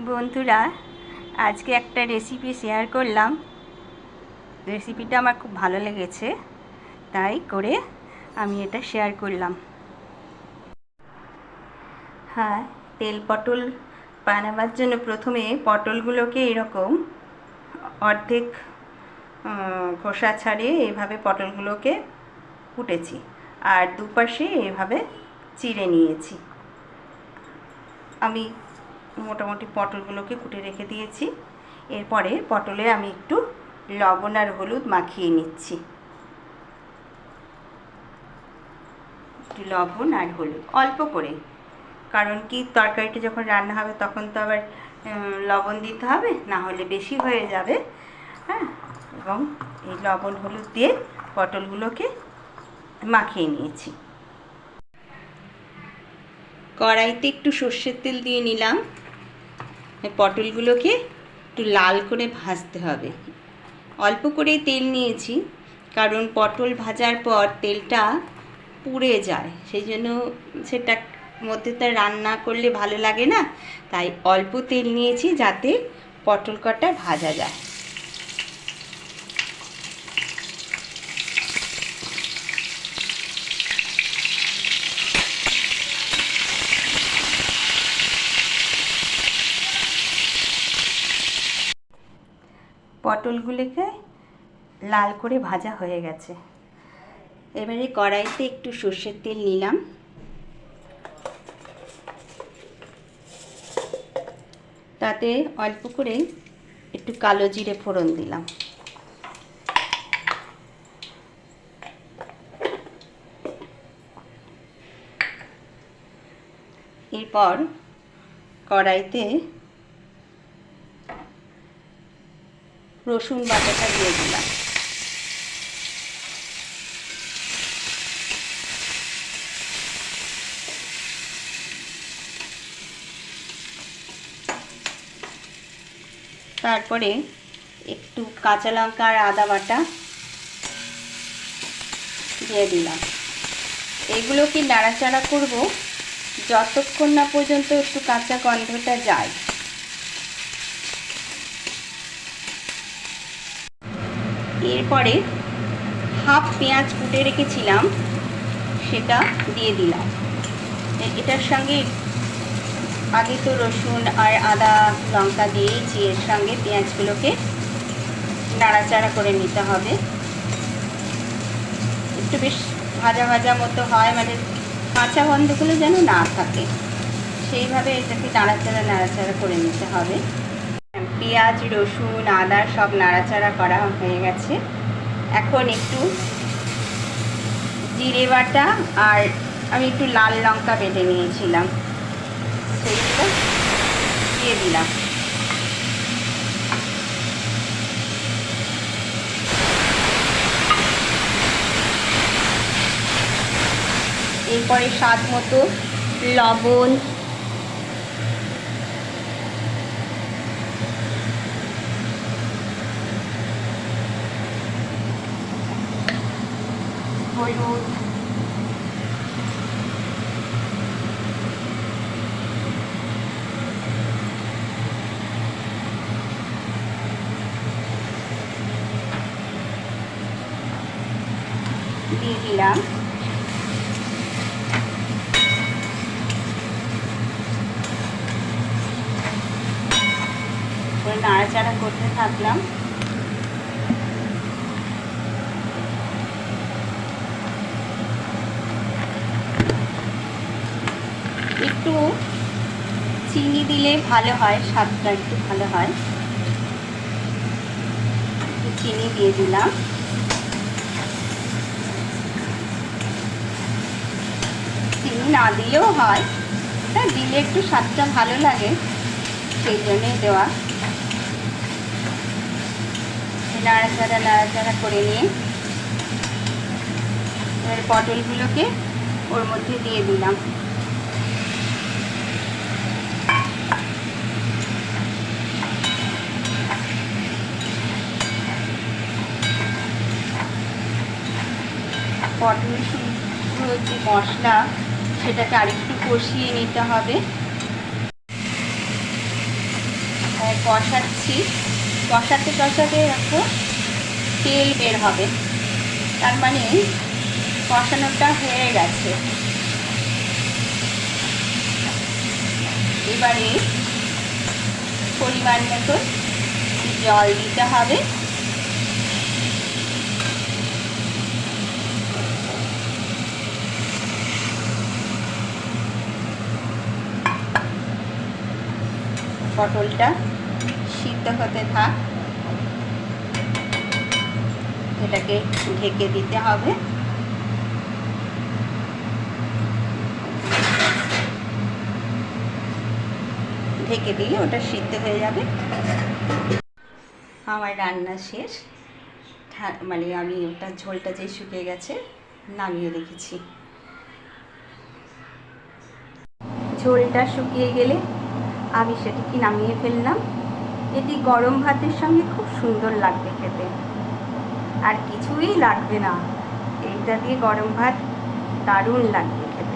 বন্ধুরা, আজকে একটা রেসিপি শেয়ার করলাম। রেসিপিটা আমার খুব ভালো লেগেছে, তাই করে আমি এটা শেয়ার করলাম। হ্যাঁ, তেল পটল বানাবার জন্য প্রথমে পটলগুলোকে এরকম অর্ধেক খোসা ছাড়িয়ে এভাবে পটলগুলোকে কুটেছি, আর দুপাশে এভাবে চিড়ে নিয়েছি। আমি মোটামুটি পটলগুলোকে কুটে রেখে দিয়েছি। এরপরে পটলে আমি একটু লবণ আর হলুদ মাখিয়ে নিচ্ছি। একটু লবণ আর হলুদ অল্প করে, কারণ কি তরকারিটা যখন রান্না হবে তখন তো আবার লবণ দিতে হবে, না হলে বেশি হয়ে যাবে। হ্যাঁ, এবং এই লবণ হলুদ দিয়ে পটলগুলোকে মাখিয়ে নিয়েছি। কড়াইতে একটু সর্ষের তেল দিয়ে নিলাম। পটলগুলোকে একটু লাল করে ভাজতে হবে। অল্প করেই তেল নিয়েছি, কারণ পটল ভাজার পর তেলটা পুড়ে যায়, সেই জন্য সেটা মধ্যে তো রান্না করলে ভালো লাগে না, তাই অল্প তেল নিয়েছি যাতে পটল কটা ভাজা যায়। পটলগুলোকে লাল করে ভাজা হয়ে গেছে। এবারে কড়াইতে একটু সর্ষের তেল নিলাম। তাতে অল্প করে একটু কালো জিরে ফোড়ন দিলাম। এরপর কড়াইতে রসুন বাটাটা দিয়ে দিলাম। তারপরে একটু কাঁচা লঙ্কা আর আদা বাটা দিয়ে দিলাম। এগুলোকে নাড়াচাড়া করব যতক্ষণ না পর্যন্ত একটু কাঁচা গন্ধটা যায়। এরপরে হাফ পেঁয়াজ কুটে রেখেছিলাম, সেটা দিয়ে দিলাম। এটার সঙ্গে আগে তো রসুন আর আদা লঙ্কা দিয়েছি, এর সঙ্গে পেঁয়াজগুলোকে নাড়াচাড়া করে নিতে হবে। একটু বেশ ভাজা ভাজা মতো হয়, মানে কাঁচা গন্ধগুলো যেন না থাকে, সেইভাবে এটাকে নাড়াচাড়া করে নিতে হবে। পেঁয়াজ রসুন আদা সব নাড়াচাড়া করা হয়ে গেছে। এখন একটু জিরে বাটা আর আমি একটু লাল লঙ্কা বেটে নিয়েছিলাম, সেইগুলো দিয়ে দিলাম। এরপরে স্বাদ মতো লবণ, হলুদ, দিয়ে দিলাম। নাড়াচাড়া করতে থাকলাম। একটু চিনি দিলে ভালো হয়, স্বাদটা একটু ভালো হয়। একটু চিনি দিয়ে দিলাম। চিনি না দিলেও হয়, হ্যাঁ দিলে একটু স্বাদটা ভালো লাগে, সেই জন্যই দেওয়া। নাড়াচাড়া করে নিয়ে এবার পটলগুলোকে ওর মধ্যে দিয়ে দিলাম। পটল শুকনো যে মশলা, সেটাকে আরেকটু কষিয়ে নিতে হবে। কষাচ্ছি, কষাতে কষাতে এখন তেল বের হবে, তার মানে কষানোটা হয়ে গেছে। এবারে পরিমাণ মতো জল দিতে হবে। পটলটা সিদ্ধ হতে থাক, এটাকে ঢেকে দিতে হবে। ঢেকে দিলে ওটা সিদ্ধ হয়ে যাবে। আমার রান্না শেষ, মানে আমি ওটা ঝোলটা যে শুকিয়ে গেছে নামিয়ে রেখেছি। ঝোলটা শুকিয়ে গেলে আমি সেটাকে নামিয়ে ফেললাম। এটি গরম ভাতের সঙ্গে খুব সুন্দর লাগবে খেতে, আর কিছুই লাগবে না, এইটা দিয়ে গরম ভাত দারুণ লাগবে খেতে।